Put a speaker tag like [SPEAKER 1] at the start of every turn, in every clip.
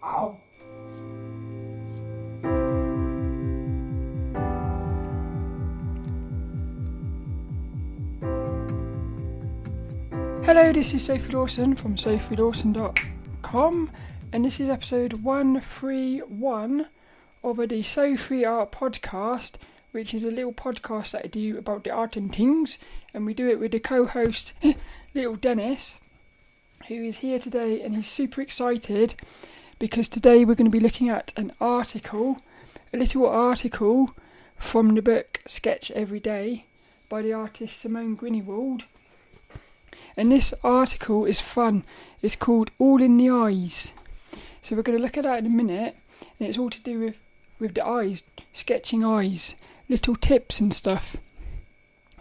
[SPEAKER 1] Ow. Hello, this is Sophie Lawson from sophielawson.com, and this is episode 131 of the So Free Art podcast, which is a little podcast that I do about the art and tings, and we do it with the co-host little Dennis, who is here today, and he's super excited because today we're going to be looking at a little article from the book Sketch Every Day by the artist Simone Grünewald. And this article is fun. It's called All in the Eyes. So we're going to look at that in a minute, and it's all to do with the eyes, sketching eyes, little tips and stuff.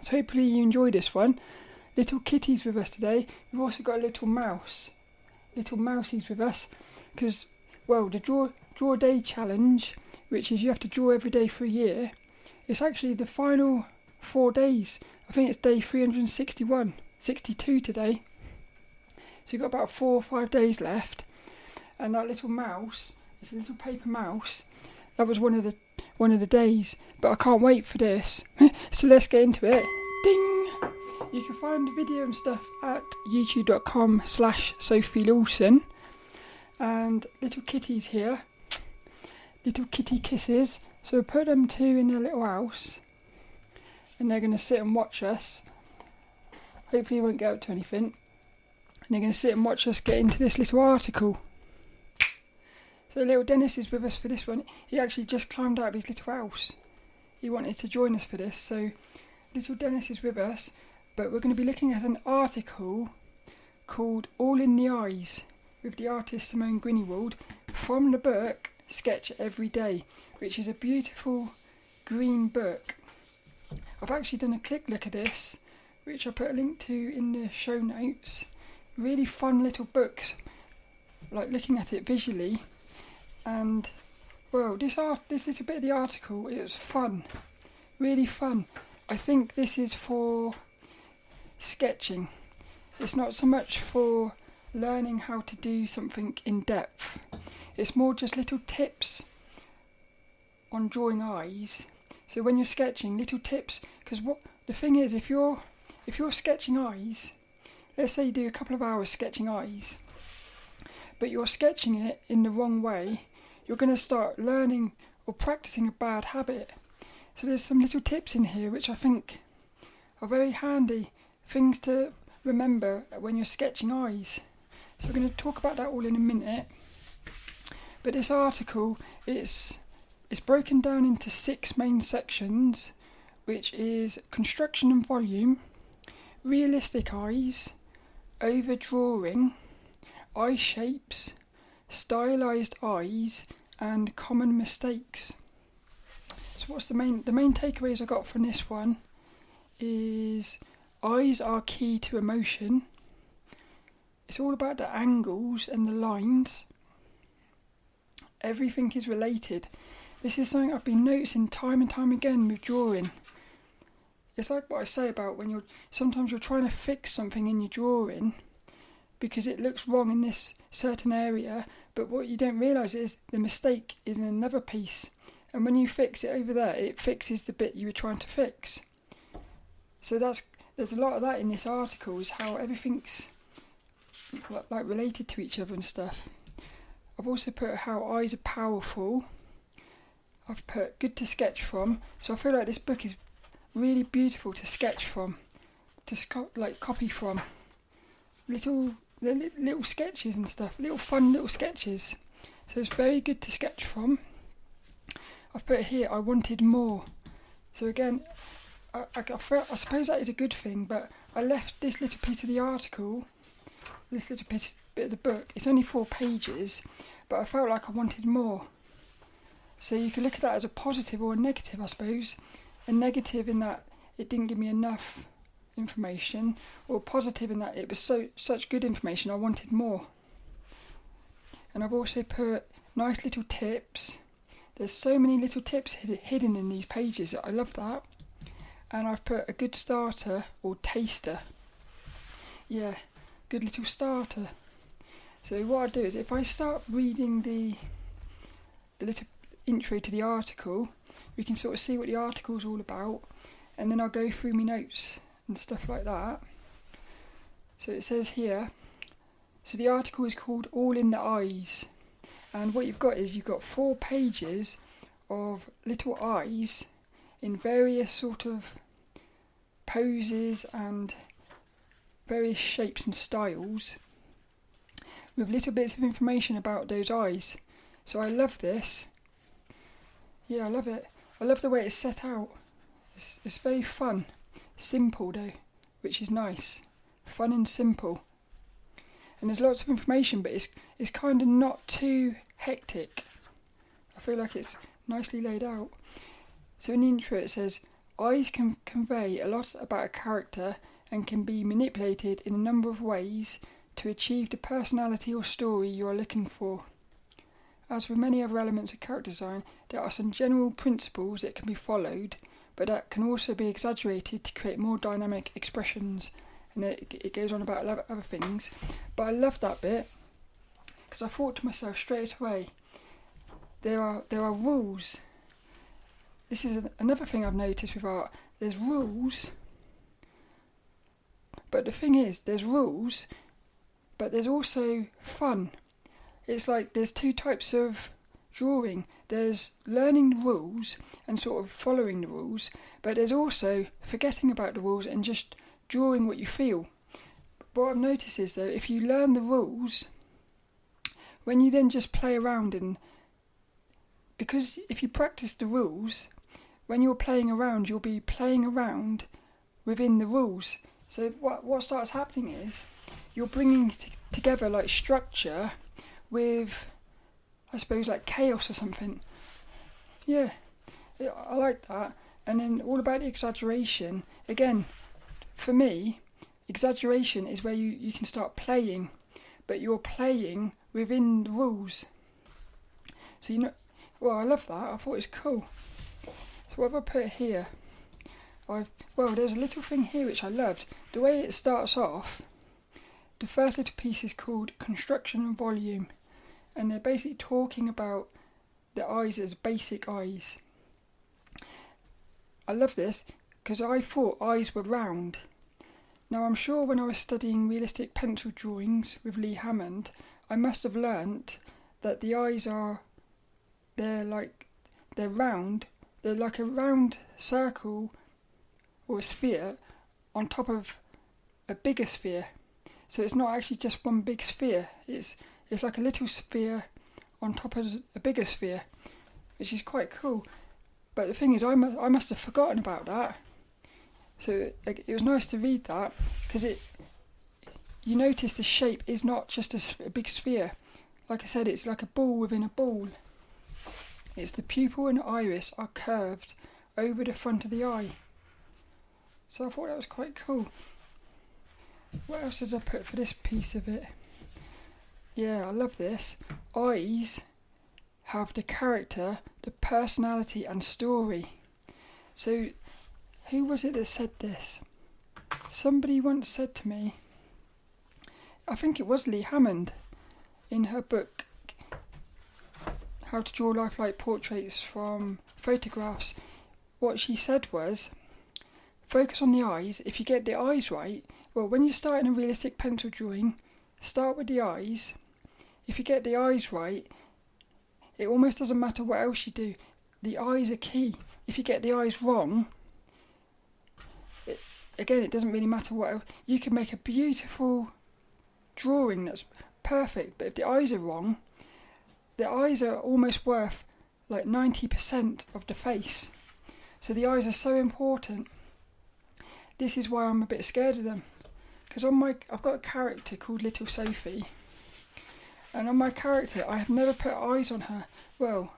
[SPEAKER 1] So hopefully you enjoy this one. Little kitties with us today. We've also got a little mousies with us, because, well, the draw day challenge, which is you have to draw every day for a year, it's actually the final 4 days. I think it's day 62 today. So you've got about 4 or 5 days left. And that little mouse, it's a little paper mouse, that was one of the days. But I can't wait for this. So let's get into it. Ding! You can find the video and stuff at youtube.com/Sophie Lawson. And little kitties here. Little kitty kisses. So we'll put them two in their little house. And they're going to sit and watch us. Hopefully you won't get up to anything. And they're going to sit and watch us get into this little article. So little Dennis is with us for this one. He actually just climbed out of his little house. He wanted to join us for this. So little Dennis is with us. But we're going to be looking at an article called All in the Eyes with the artist Simone Grünewald from the book Sketch Every Day, which is a beautiful green book. I've actually done a quick look at this, which I put a link to in the show notes. Really fun little books, like looking at it visually. And, well, this little bit of the article, it was fun. Really fun. I think this is for sketching. It's not so much for learning how to do something in depth. It's more just little tips on drawing eyes. So when you're sketching, little tips, because what the thing is, if you're sketching eyes, let's say you do a couple of hours sketching eyes, but you're sketching it in the wrong way, you're going to start learning or practicing a bad habit. So there's some little tips in here which I think are very handy things to remember when you're sketching eyes. So we're going to talk about that all in a minute. But this article, it's broken down into 6 main sections, which is construction and volume, realistic eyes, overdrawing, eye shapes, stylized eyes, and common mistakes. So what's the main takeaways I got from this one is eyes are key to emotion. It's all about the angles and the lines. Everything is related. This is something I've been noticing time and time again with drawing. It's like what I say about when sometimes you're trying to fix something in your drawing because it looks wrong in this certain area, but what you don't realise is the mistake is in another piece. And when you fix it over there, it fixes the bit you were trying to fix. So there's a lot of that in this article, is how everything's like related to each other and stuff. I've also put how eyes are powerful. I've put good to sketch from. So I feel like this book is really beautiful to sketch from, to copy from. Little sketches and stuff, fun little sketches. So it's very good to sketch from. I've put here, I wanted more. So again, I suppose that is a good thing, but I left this little piece of the article, this little bit of the book, it's only 4 pages, but I felt like I wanted more. So you can look at that as a positive or a negative, I suppose. A negative in that it didn't give me enough information, or positive in that it was such good information I wanted more. And I've also put nice little tips. There's so many little tips hidden in these pages. I love that. And I've put a good starter or taster. Yeah, good little starter. So what I do is, if I start reading the little intro to the article, we can sort of see what the article's all about, and then I'll go through my notes and stuff like that. So it says here, so the article is called All in the Eyes, and what you've got is, you've got 4 pages of little eyes in various sort of poses and various shapes and styles, with little bits of information about those eyes. So I love this. Yeah, I love it. I love the way it's set out. It's very fun. Simple though, which is nice. Fun and simple. And there's lots of information, but it's kind of not too hectic. I feel like it's nicely laid out. So in the intro it says, eyes can convey a lot about a character and can be manipulated in a number of ways to achieve the personality or story you are looking for. As with many other elements of character design, there are some general principles that can be followed, but that can also be exaggerated to create more dynamic expressions. And it goes on about other things. But I love that bit, because I thought to myself straight away, there are rules. This is another thing I've noticed with art. There's rules, but the thing is, there's rules, but there's also fun. It's like there's 2 types of drawing. There's learning the rules and sort of following the rules, but there's also forgetting about the rules and just drawing what you feel. But what I've noticed is, though, if you learn the rules, when you then just play around, and because if you practice the rules, when you're playing around, you'll be playing around within the rules. So what starts happening is, you're bringing together like structure with, I suppose, like chaos or something. Yeah, I like that. And then all about the exaggeration, again, for me, exaggeration is where you can start playing, but you're playing within the rules. So I love that. I thought it was cool. So what have I put here? There's a little thing here which I loved. The way it starts off, the first little piece is called Construction and Volume, and they're basically talking about the eyes as basic eyes. I love this because I thought eyes were round. Now I'm sure when I was studying realistic pencil drawings with Lee Hammond, I must have learnt that the eyes they're round. They're like a round circle or a sphere on top of a bigger sphere. So it's not actually just one big sphere. It's like a little sphere on top of a bigger sphere, which is quite cool. But the thing is, I must have forgotten about that. So it was nice to read that, because you notice the shape is not just a big sphere. Like I said, it's like a ball within a ball. It's the pupil and iris are curved over the front of the eye. So I thought that was quite cool. What else did I put for this piece of it? Yeah, I love this. Eyes have the character, the personality and story. So who was it that said this? Somebody once said to me, I think it was Lee Hammond, in her book How to Draw Lifelike Portraits from Photographs. What she said was, focus on the eyes. If you get the eyes right, well, when you're starting a realistic pencil drawing, start with the eyes. If you get the eyes right, it almost doesn't matter what else you do. The eyes are key. If you get the eyes wrong, it doesn't really matter what else. You can make a beautiful drawing that's perfect, but if the eyes are wrong, the eyes are almost worth like 90% of the face. So the eyes are so important. This is why I'm a bit scared of them, because I've got a character called Little Sophie, and on my character I have never put eyes on her. Well,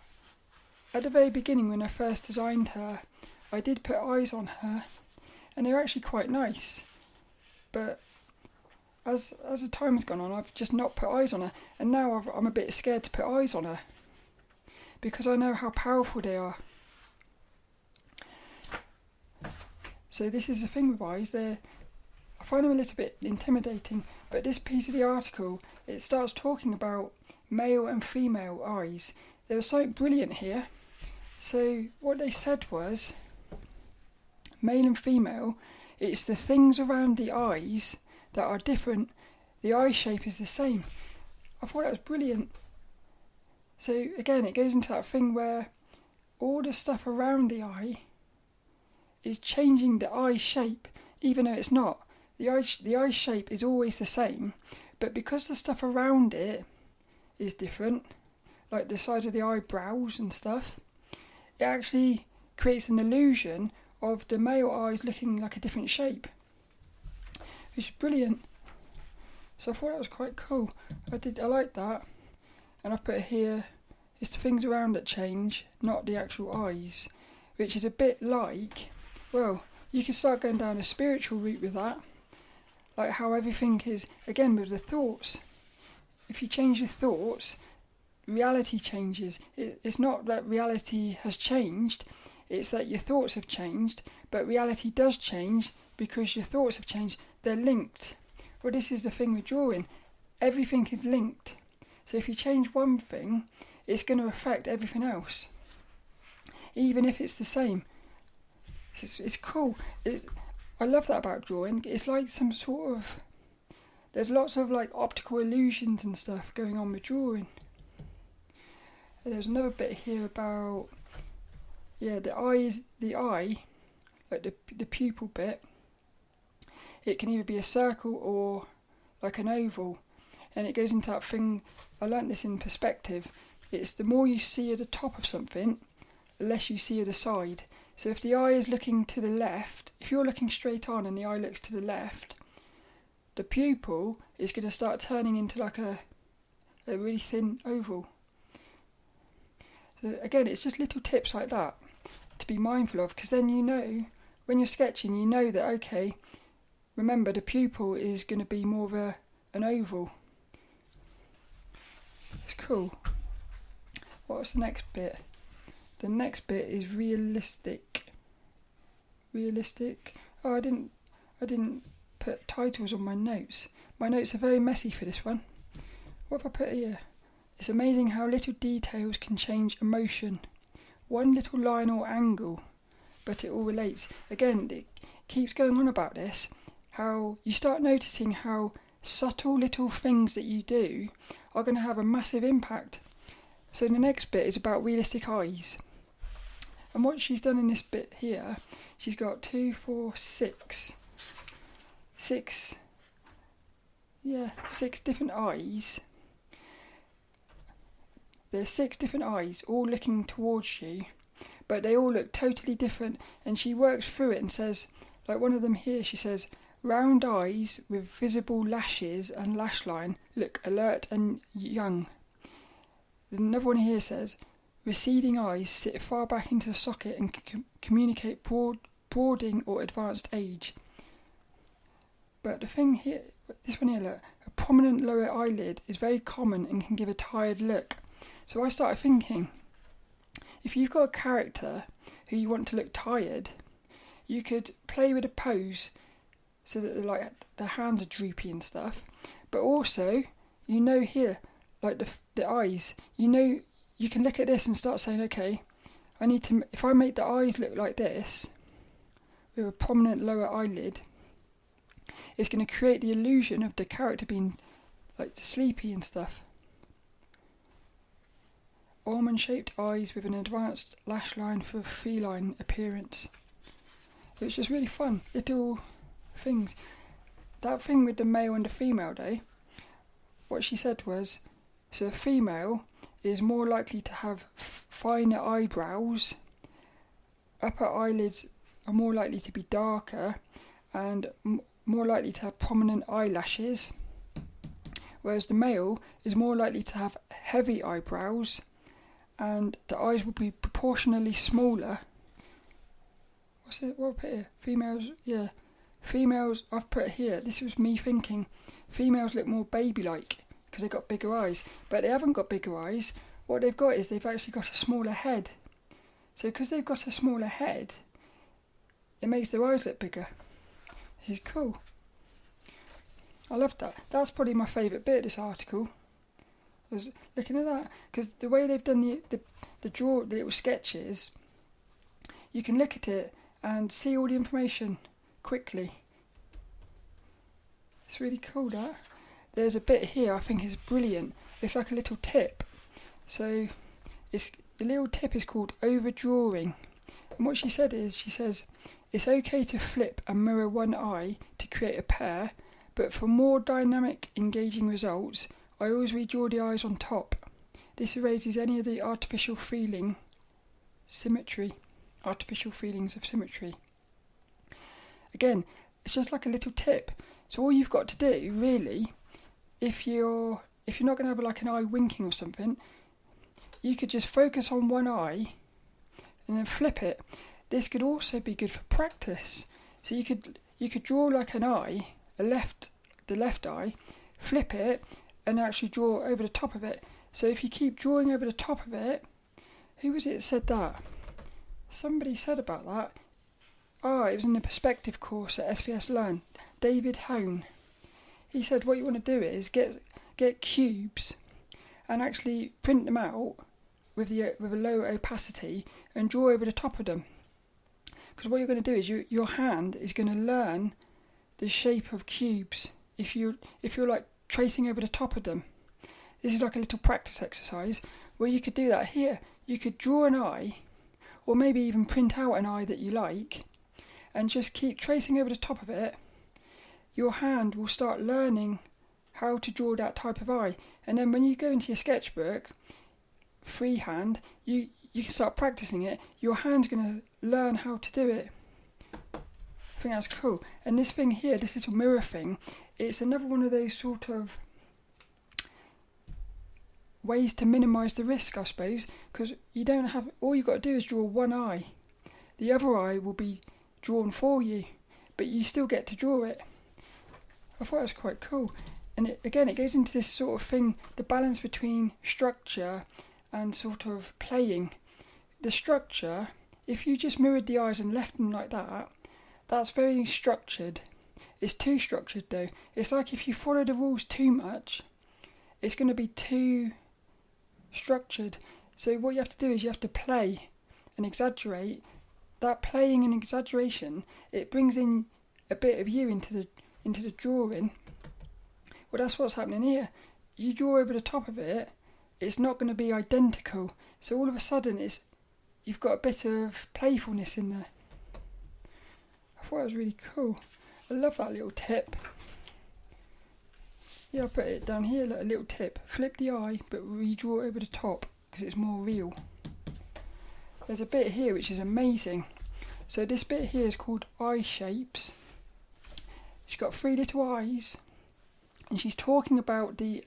[SPEAKER 1] at the very beginning when I first designed her, I did put eyes on her, and they're actually quite nice. But as the time has gone on, I've just not put eyes on her, and now I'm a bit scared to put eyes on her, because I know how powerful they are. So this is the thing with eyes. I I find them a little bit intimidating, but this piece of the article, it starts talking about male and female eyes. There was something brilliant here. So what they said was, male and female, it's the things around the eyes that are different. The eye shape is the same. I thought that was brilliant. So again, it goes into that thing where all the stuff around the eye is changing the eye shape, even though it's not. The eye shape is always the same, but because the stuff around it is different, like the size of the eyebrows and stuff, it actually creates an illusion of the male eyes looking like a different shape, which is brilliant. So I thought that was quite cool. I like that, and I've put here, it's the things around that change, not the actual eyes, which is a bit like, well, you can start going down a spiritual route with that, like how everything is, again, with the thoughts. If you change your thoughts, reality changes. It's not that reality has changed, it's that your thoughts have changed, but reality does change because your thoughts have changed. They're linked. Well, this is the thing with drawing. Everything is linked. So if you change one thing, it's going to affect everything else, even if it's the same. It's cool. I love that about drawing. It's like some sort of... There's lots of like optical illusions and stuff going on with drawing. There's another bit here about... Yeah, the eye, like the pupil bit, it can either be a circle or like an oval. And it goes into that thing, I learnt this in perspective. It's the more you see at the top of something, the less you see at the side. So if the eye is looking to the left, if you're looking straight on and the eye looks to the left, the pupil is going to start turning into like a really thin oval. So again, it's just little tips like that to be mindful of, because then you know, when you're sketching, you know that, okay, remember the pupil is going to be more of an oval. It's cool. What's the next bit? The next bit is realistic. Realistic. Oh, I didn't put titles on my notes. My notes are very messy for this one. What have I put here? It's amazing how little details can change emotion. One little line or angle, but it all relates. Again, it keeps going on about this, how you start noticing how subtle little things that you do are going to have a massive impact. So the next bit is about realistic eyes. And what she's done in this bit here, she's got 6 different eyes. There's 6 different eyes all looking towards you, but they all look totally different, and she works through it and says, like one of them here, she says, round eyes with visible lashes and lash line look alert and young. Another one here says, receding eyes sit far back into the socket and communicate broadening or advanced age. But the thing here, this one here, look, a prominent lower eyelid is very common and can give a tired look. So I started thinking, if you've got a character who you want to look tired, you could play with a pose so that the hands are droopy and stuff. But also, you know here, like the eyes, you know, you can look at this and start saying, okay, I need to, if I make the eyes look like this, with a prominent lower eyelid, it's going to create the illusion of the character being like sleepy and stuff. Almond-shaped eyes with an advanced lash line for a feline appearance. It was just really fun, little things. That thing with the male and the female day, what she said was, so a female is more likely to have finer eyebrows, upper eyelids are more likely to be darker, and more likely to have prominent eyelashes, whereas the male is more likely to have heavy eyebrows, and the eyes will be proportionally smaller. What I put here? Females, yeah. Females, I've put here, this was me thinking, females look more baby-like because they've got bigger eyes, but they haven't got bigger eyes. What they've got is they've actually got a smaller head. So because they've got a smaller head, it makes their eyes look bigger. This is cool. I love that. That's probably my favourite bit of this article. I was looking at that, because the way they've done the little sketches, you can look at it and see all the information quickly. It's really cool, that. There's a bit here I think is brilliant. It's like a little tip. So the little tip is called overdrawing. And what she says, it's okay to flip and mirror one eye to create a pair, but for more dynamic, engaging results, I always redraw the eyes on top. This erases any of the artificial feelings of symmetry. Again, it's just like a little tip. So all you've got to do, really, if you're not going to have like an eye winking or something, you could just focus on one eye and then flip it. This could also be good for practice. So you could draw like an eye, the left eye, flip it, and actually draw over the top of it. So if you keep drawing over the top of it, who was it that said that? Somebody said about that. It was in the perspective course at SVS Learn. David Hone. He said what you want to do is get cubes and actually print them out with a low opacity and draw over the top of them. Because what you're going to do is your hand is going to learn the shape of cubes if you're like tracing over the top of them. This is like a little practice exercise where you could do that here. You could draw an eye, or maybe even print out an eye that you like, and just keep tracing over the top of it. Your hand will start learning how to draw that type of eye, and then when you go into your sketchbook freehand, you can start practicing it. Your hand's going to learn how to do it. I think that's cool. And this thing here, this little mirror thing, it's another one of those sort of ways to minimise the risk, I suppose, because all you've got to do is draw one eye. The other eye will be drawn for you, but you still get to draw it. I thought it was quite cool. And it goes into this sort of thing, the balance between structure and sort of playing. The structure, if you just mirrored the eyes and left them like that, that's very structured. It's too structured though. It's like if you follow the rules too much, it's going to be too structured. So what you have to do is you have to play and exaggerate. That playing and exaggeration, it brings in a bit of you into the drawing. Well, that's what's happening here. You draw over the top of it, it's not going to be identical. So all of a sudden, you've got a bit of playfulness in there. I thought it was really cool. I love that little tip. Yeah, I'll put it down here, like a little tip. Flip the eye, but redraw over the top, because it's more real. There's a bit here which is amazing. So this bit here is called eye shapes. She's got 3 little eyes, and she's talking about the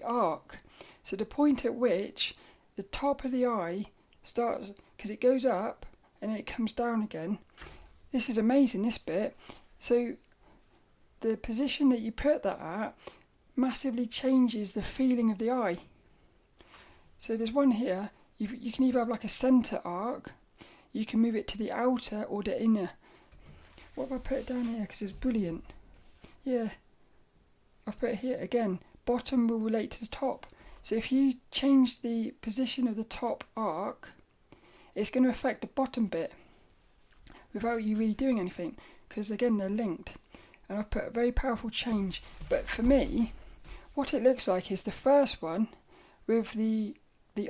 [SPEAKER 1] arc. So the point at which the top of the eye starts, because it goes up and then it comes down again. This is amazing, this bit. So the position that you put that at massively changes the feeling of the eye. So there's one here, you can either have like a centre arc, you can move it to the outer or the inner. What if I put it down here, because it's brilliant. Yeah, I've put it here again. Bottom will relate to the top. So if you change the position of the top arc, it's going to affect the bottom bit without you really doing anything, because again they're linked. And I've put a very powerful change. But for me, what it looks like is the first one with the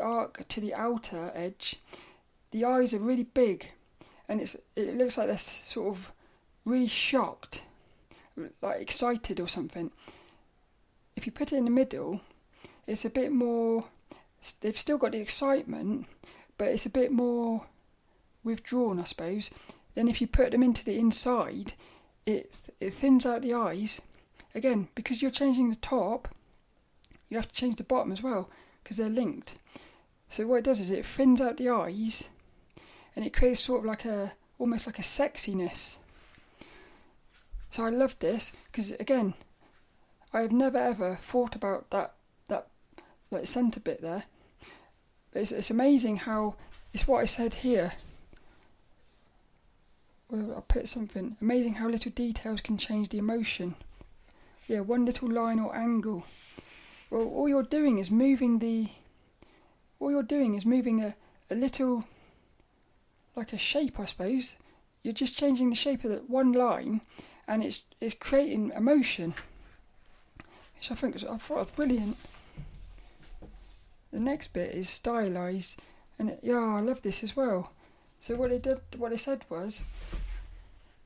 [SPEAKER 1] arc to the outer edge. The eyes are really big, and it looks like they're sort of really shocked, like excited or something. If you put it in the middle, it's a bit more, they've still got the excitement, but it's a bit more withdrawn, I suppose. Then if you put them into the inside, it thins out the eyes. Again, because you're changing the top, you have to change the bottom as well, because they're linked. So what it does is it thins out the eyes, and it creates sort of like almost like a sexiness. So I love this, because again, I have never ever thought about that like centre bit there. But it's amazing how, it's what I said here. Well, I'll put something, amazing how little details can change the emotion one little line or angle. Well, all you're doing is moving a little, like a shape, I suppose. You're just changing the shape of that one line, and it's creating a motion, which I thought was brilliant. The next bit is stylised, and I love this as well. So what they said was,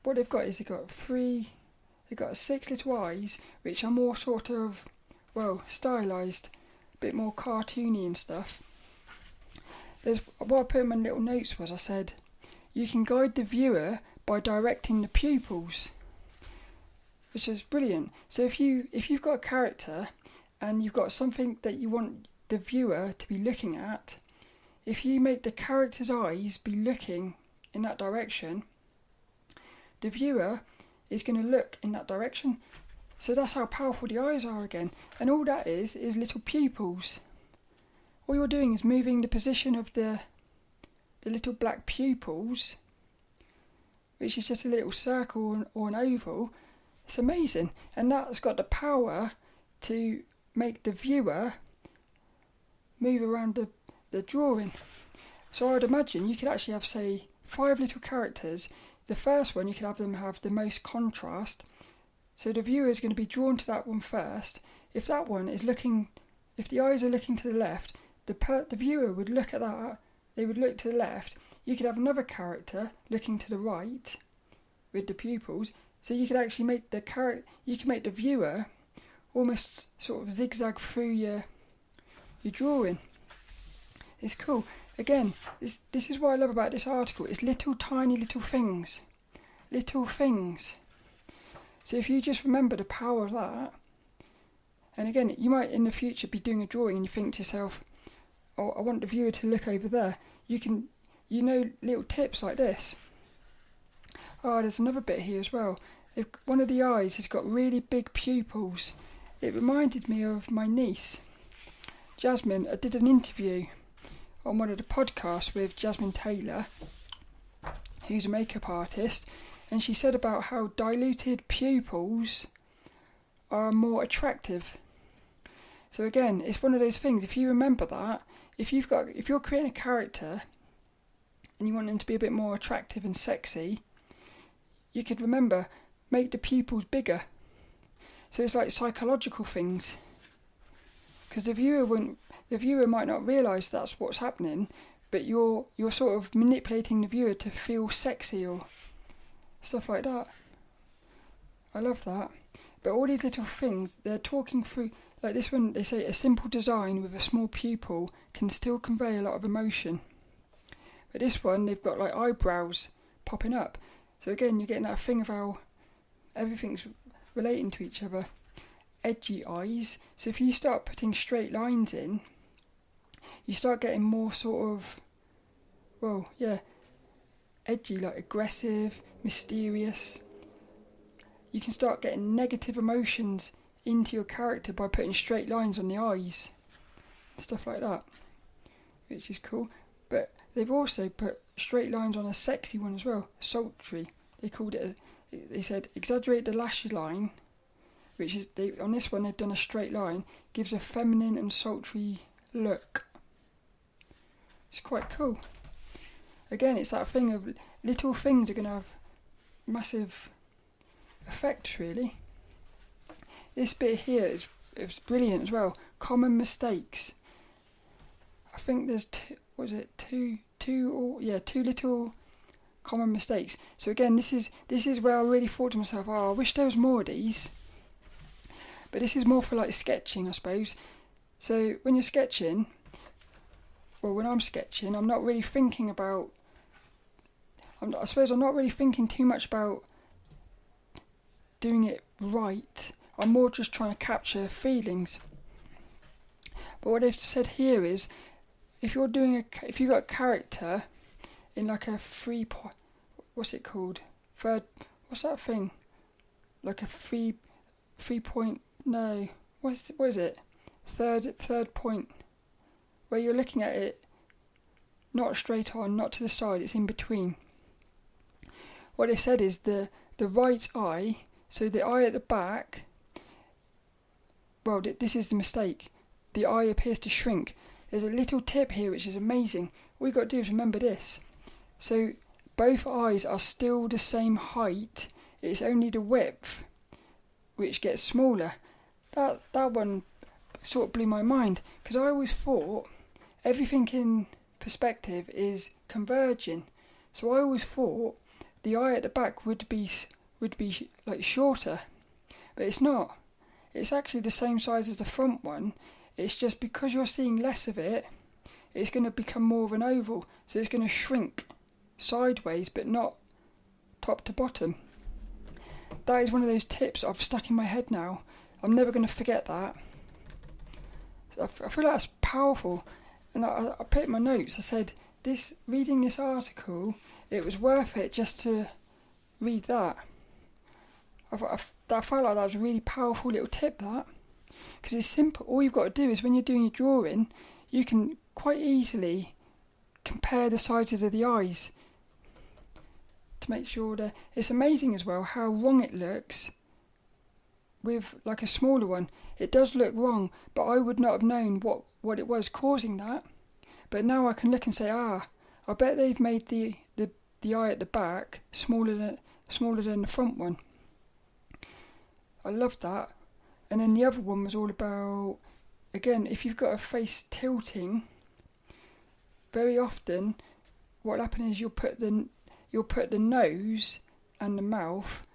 [SPEAKER 1] what they've got is they've got 6 little eyes, which are more sort of, stylised, a bit more cartoony and stuff. What I put in my little notes was, I said, you can guide the viewer by directing the pupils, which is brilliant. So if you've got a character and you've got something that you want the viewer to be looking at, if you make the character's eyes be looking in that direction, the viewer is going to look in that direction. So that's how powerful the eyes are again. And all that is little pupils. All you're doing is moving the position of the little black pupils, which is just a little circle or an oval. It's amazing. And that's got the power to make the viewer move around the drawing. So I would imagine you could actually have, say, 5 little characters. The first one, you could have them have the most contrast. So the viewer is going to be drawn to that one first. If that one is looking, if the eyes are looking to the left, the viewer would look at that. They would look to the left. You could have another character looking to the right with the pupils. So you could actually make the viewer almost sort of zigzag through your drawing. It's cool. Again, this is what I love about this article. It's little tiny little things. Little things. So if you just remember the power of that, and again, you might in the future be doing a drawing and you think to yourself, oh, I want the viewer to look over there. Little tips like this. Oh, there's another bit here as well. One of the eyes has got really big pupils. It reminded me of my niece, Jasmine. I did an interview on one of the podcasts with Jasmine Taylor, who's a makeup artist, and she said about how diluted pupils are more attractive. So again, it's one of those things, if you remember that, if you're creating a character and you want them to be a bit more attractive and sexy, you could remember, make the pupils bigger. So it's like psychological things. Because the viewer might not realise that's what's happening, but you're sort of manipulating the viewer to feel sexy or stuff like that. I love that. But all these little things, they're talking through, like this one, they say a simple design with a small pupil can still convey a lot of emotion. But this one, they've got like eyebrows popping up. So again, you're getting that thing of how everything's relating to each other. Edgy eyes. So if you start putting straight lines in, you start getting more sort of, edgy, like aggressive, mysterious. You can start getting negative emotions into your character by putting straight lines on the eyes, stuff like that, which is cool. But they've also put straight lines on a sexy one as well, sultry. They called it, they said exaggerate the lash line, which is, on this one they've done a straight line, gives a feminine and sultry look. It's quite cool. Again, it's that thing of little things are going to have massive effects, really. This bit here is brilliant as well. Common mistakes. I think there's two little common mistakes. So again, this is where I really thought to myself, I wish there was more of these. But this is more for like sketching, I suppose. So when you're sketching, when I'm sketching, I'm not really thinking about. I'm not really thinking too much about doing it right. I'm more just trying to capture feelings. But what they've said here is, if you've got a character in like a what's it called? What's that thing? Like a point? No, what is it? Third point, where you're looking at it not straight on, not to the side. It's in between. What they said is the right eye. So the eye at the back well, this is the mistake. The eye appears to shrink. There's a little tip here which is amazing. All you've got to do is remember this. So both eyes are still the same height. It's only the width which gets smaller. That one sort of blew my mind, because I always thought everything in perspective is converging. So I always thought the eye at the back would be like shorter, but it's not. It's actually the same size as the front one. It's just because you're seeing less of it, it's going to become more of an oval. So it's going to shrink sideways, but not top to bottom. That is one of those tips I've stuck in my head now. I'm never going to forget that. I feel like that's powerful. And I put in my notes, I said, reading this article, it was worth it just to read that. I felt like that was a really powerful little tip, that. Because it's simple. All you've got to do is, when you're doing your drawing, you can quite easily compare the sizes of the eyes to make sure that it's amazing as well how wrong it looks with like a smaller one. It does look wrong, but I would not have known what it was causing that. But now I can look and say, I bet they've made the eye at the back smaller than the front one. I love that. And then the other one was all about, again, if you've got a face tilting, very often what will happen is you'll put the nose and the mouth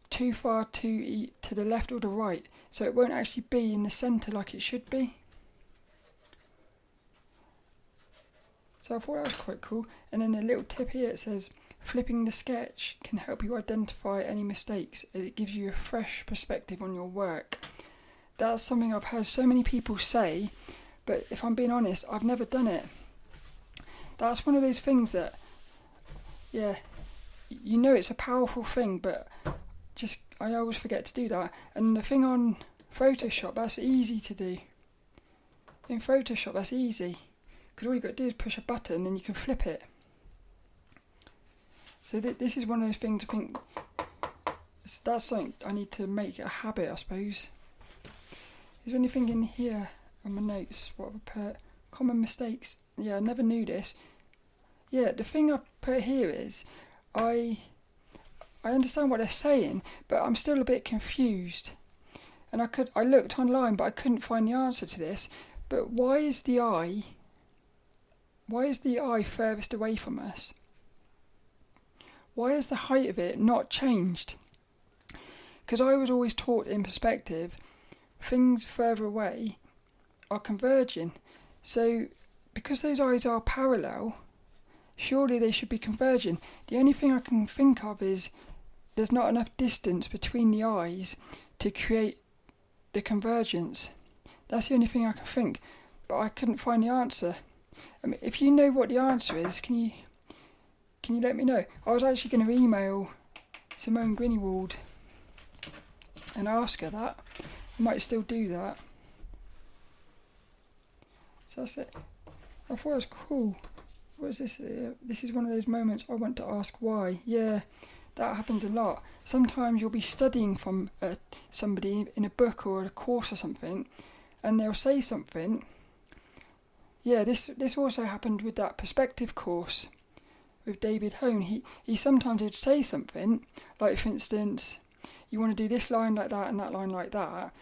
[SPEAKER 1] too far to the left or the right, so it won't actually be in the centre like it should be. So I thought that was quite cool. And then a little tip here, it says, flipping the sketch can help you identify any mistakes as it gives you a fresh perspective on your work. That's something I've heard so many people say, but if I'm being honest, I've never done it. That's one of those things that, yeah, you know it's a powerful thing, but I always forget to do that. And the thing on Photoshop, that's easy to do. In Photoshop, that's easy, because all you've got to do is push a button and you can flip it. So this is one of those things I think, that's something I need to make a habit, I suppose. Is there anything in here on my notes? What have I put? Common mistakes. Yeah, I never knew this. Yeah, the thing I've put here is, I understand what they're saying, but I'm still a bit confused. And I looked online, but I couldn't find the answer to this. But why is the eye furthest away from us? Why is the height of it not changed? Because I was always taught in perspective, things further away are converging. So because those eyes are parallel, surely they should be converging. The only thing I can think of is there's not enough distance between the eyes to create the convergence. That's the only thing I can think, but I couldn't find the answer. I mean, if you know what the answer is, can you let me know? I was actually going to email Simone Grünewald and ask her that. I might still do that. So that's it. I thought it was cool. What is this? This is one of those moments I want to ask why. Yeah, that happens a lot. Sometimes you'll be studying from somebody in a book or a course or something, and they'll say something. Yeah, this also happened with that perspective course with David Hone. He sometimes would say something, like for instance, you want to do this line like that and that line like that,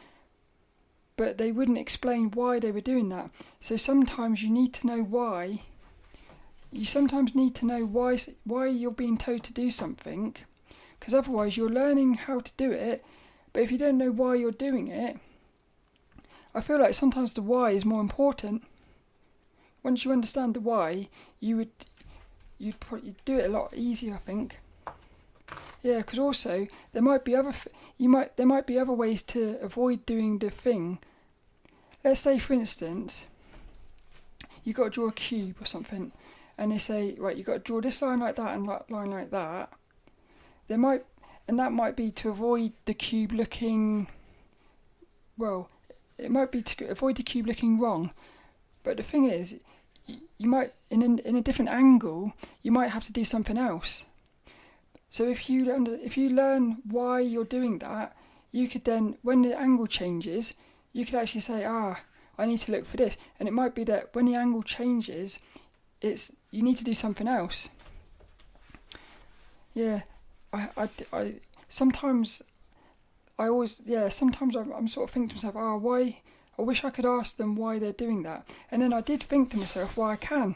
[SPEAKER 1] but they wouldn't explain why they were doing that. So sometimes you need to know why. You sometimes need to know why you're being told to do something, because otherwise you're learning how to do it, but if you don't know why you're doing it, I feel like sometimes the why is more important. Once you understand the why, you'd do it a lot easier, I think. Yeah, because also there might be other ways to avoid doing the thing. Let's say, for instance, you've got to draw a cube or something, and they say, right, you've got to draw this line like that and that line like that. That might be to avoid the cube looking, well, it might be to avoid the cube looking wrong. But the thing is, you might, in a different angle, you might have to do something else. So if you learn why you're doing that, you could then, when the angle changes, you could actually say, I need to look for this. And it might be that when the angle changes, you need to do something else. Yeah, sometimes I'm sort of thinking to myself, why, I wish I could ask them why they're doing that. And then I did think to myself, I can.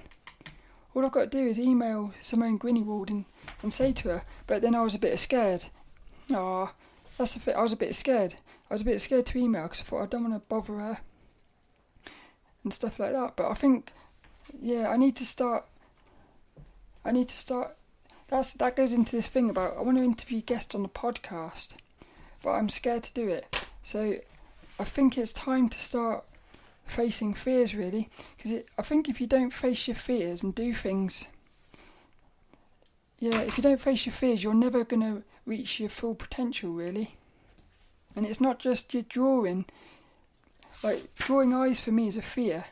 [SPEAKER 1] All I've got to do is email Simone Grünewald and say to her, but then I was a bit scared. That's the thing, I was a bit scared. I was a bit scared to email because I thought I don't want to bother her and stuff like that. But I think, I need to start. That goes into this thing about I want to interview guests on the podcast, but I'm scared to do it. So I think it's time to start facing fears, really, because I think if you don't face your fears and do things, if you don't face your fears, you're never going to reach your full potential, really. And it's not just your drawing. Like, drawing eyes for me is a fear.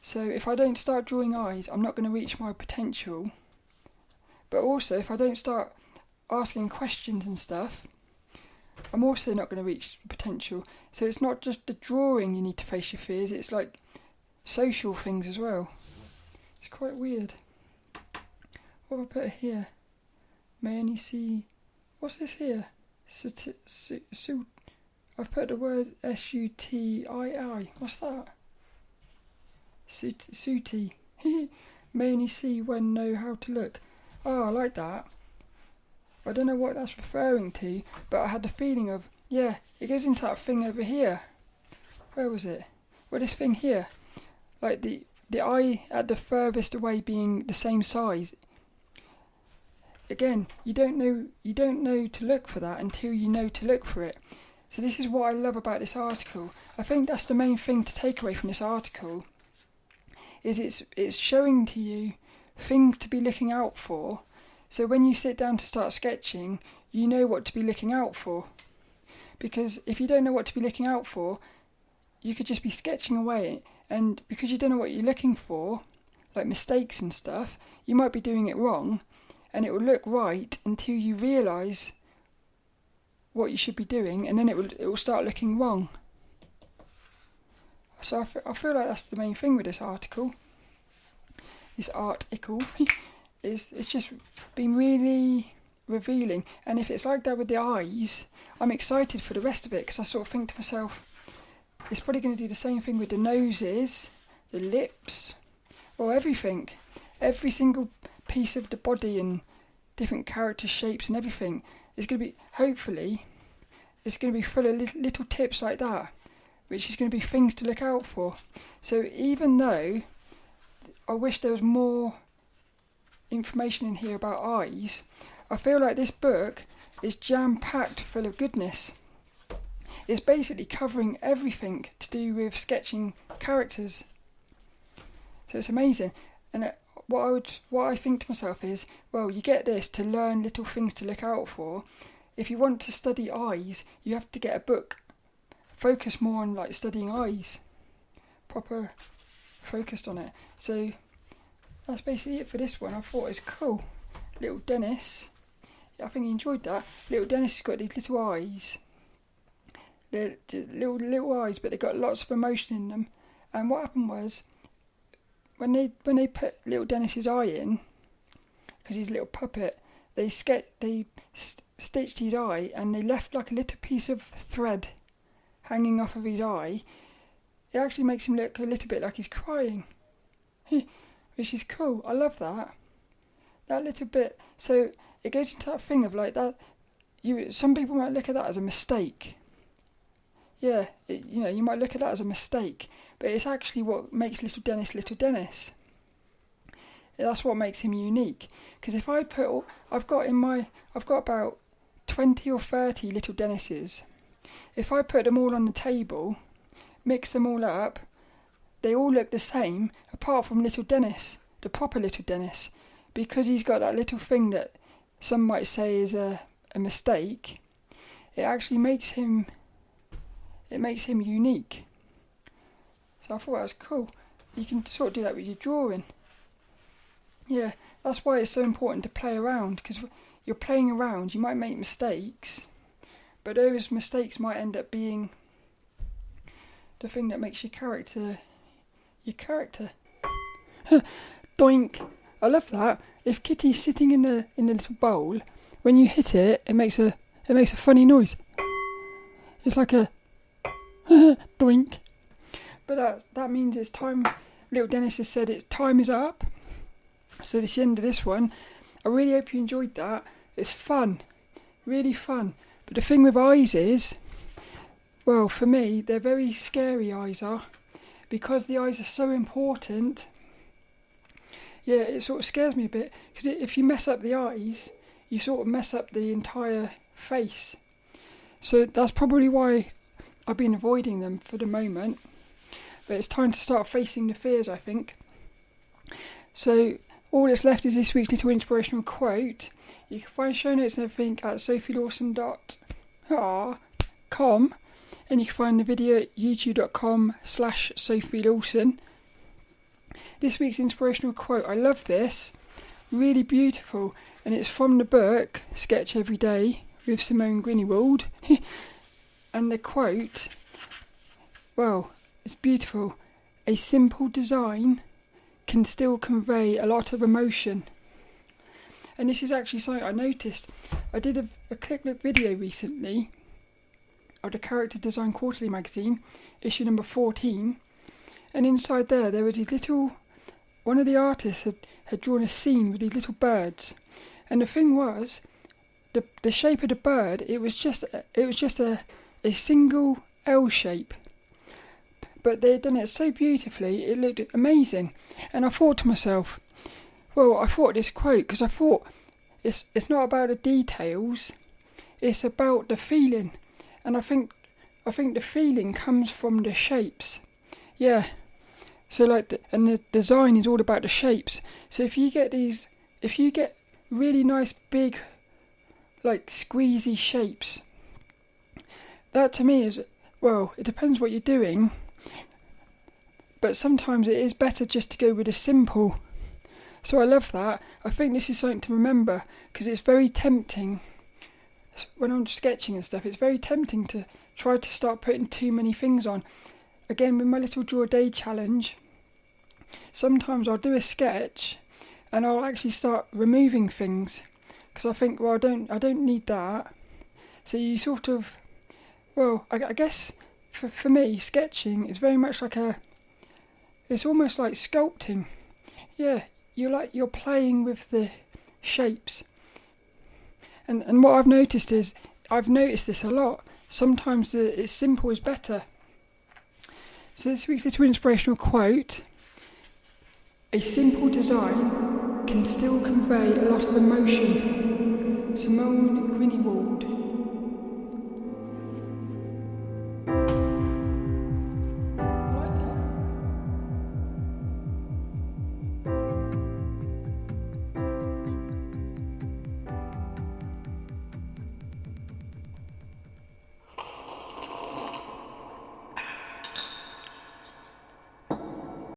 [SPEAKER 1] So if I don't start drawing eyes, I'm not going to reach my potential. But also, if I don't start asking questions and stuff, I'm also not going to reach potential. So it's not just the drawing you need to face your fears, it's like social things as well. It's quite weird. What have I put here? May only see... What's this here? I've put the word SUTII. What's that? Suti. May only see when know how to look. I like that. I don't know what that's referring to, but I had the feeling of, it goes into that thing over here. Where was it? Well, this thing here. Like the eye at the furthest away being the same size. Again, you don't know to look for that until you know to look for it. So this is what I love about this article. I think that's the main thing to take away from this article. Is it's showing to you things to be looking out for. So when you sit down to start sketching, you know what to be looking out for. Because if you don't know what to be looking out for, you could just be sketching away, and because you don't know what you're looking for, like mistakes and stuff, you might be doing it wrong, and it will look right until you realise what you should be doing, and then it will start looking wrong. So I feel like that's the main thing with this article. This Art-Ickle. It's just been really revealing. And if it's like that with the eyes, I'm excited for the rest of it, because I sort of think to myself, it's probably going to do the same thing with the noses, the lips, or everything. Every single piece of the body and different character shapes and everything is going to be, hopefully, it's going to be full of little tips like that, which is going to be things to look out for. So even though I wish there was more information in here about eyes, I feel like this book is jam-packed full of goodness. It's basically covering everything to do with sketching characters. So it's amazing. And what I think to myself is, well, you get this to learn little things to look out for. If you want to study eyes, you have to get a book. Focus more on like studying eyes. Proper focused on it. So that's basically it for this one. I thought it was cool. Little Dennis. I think he enjoyed that. Little Dennis has got these little eyes. They're little eyes, but they've got lots of emotion in them. And what happened was, when they put little Dennis's eye in, because he's a little puppet, they stitched his eye, and they left like a little piece of thread hanging off of his eye. It actually makes him look a little bit like he's crying, which is cool. I love that. That little bit. So it goes into that thing of like that. Some people might look at that as a mistake. Yeah, you might look at that as a mistake, but it's actually what makes little Dennis little Dennis. That's what makes him unique. Because if I've got about 20 or 30 little Dennises. If I put them all on the table, mix them all up, they all look the same, apart from little Dennis, the proper little Dennis, because he's got that little thing that some might say is a mistake. It actually makes him unique. So I thought that was cool. You can sort of do that with your drawing. Yeah, that's why it's so important to play around, because you're playing around, you might make mistakes, but those mistakes might end up being the thing that makes your character. Doink! I love that. If Kitty's sitting in the little bowl, when you hit it, it makes a funny noise. It's like a doink. But that means it's time. Little Dennis has said time is up. So this is the end of this one. I really hope you enjoyed that. It's fun, really fun. But the thing with eyes is, well, for me, they're very scary, eyes are. Because the eyes are so important, yeah, it sort of scares me a bit. Because if you mess up the eyes, you sort of mess up the entire face. So that's probably why I've been avoiding them for the moment. But it's time to start facing the fears, I think. So all that's left is this week's little inspirational quote. You can find show notes and everything at sophielawson.com, and you can find the video at youtube.com/sophielawson. This week's inspirational quote, I love this, really beautiful, and it's from the book Sketch Every Day with Simone Grünewald. And the quote, well, it's beautiful. A simple design can still convey a lot of emotion. And this is actually something I noticed. I did a quick look video recently of the Character Design Quarterly magazine, issue number 14, and inside there was these little, one of the artists had drawn a scene with these little birds, and the thing was, the shape of the bird, it was just a single L shape, but they had done it so beautifully, it looked amazing. And I thought to myself, well, I thought this quote, because I thought it's not about the details, it's about the feeling. And I think the feeling comes from the shapes. Yeah. So and the design is all about the shapes. So if you get really nice big, like squeezy shapes, that to me is, well, it depends what you're doing. But sometimes it is better just to go with a simple. So I love that. I think this is something to remember, because it's very tempting. When I'm sketching and stuff, it's very tempting to try to start putting too many things on. Again, with my little Draw a Day challenge, sometimes I'll do a sketch and I'll actually start removing things, because I think, well, I don't need that. So you sort of, well, I guess for me, sketching is very much like it's almost like sculpting. Yeah, you're playing with the shapes. And what I've noticed is, I've noticed this a lot, sometimes it's simple is better. So this week's little inspirational quote, a simple design can still convey a lot of emotion. Simone Grünewald.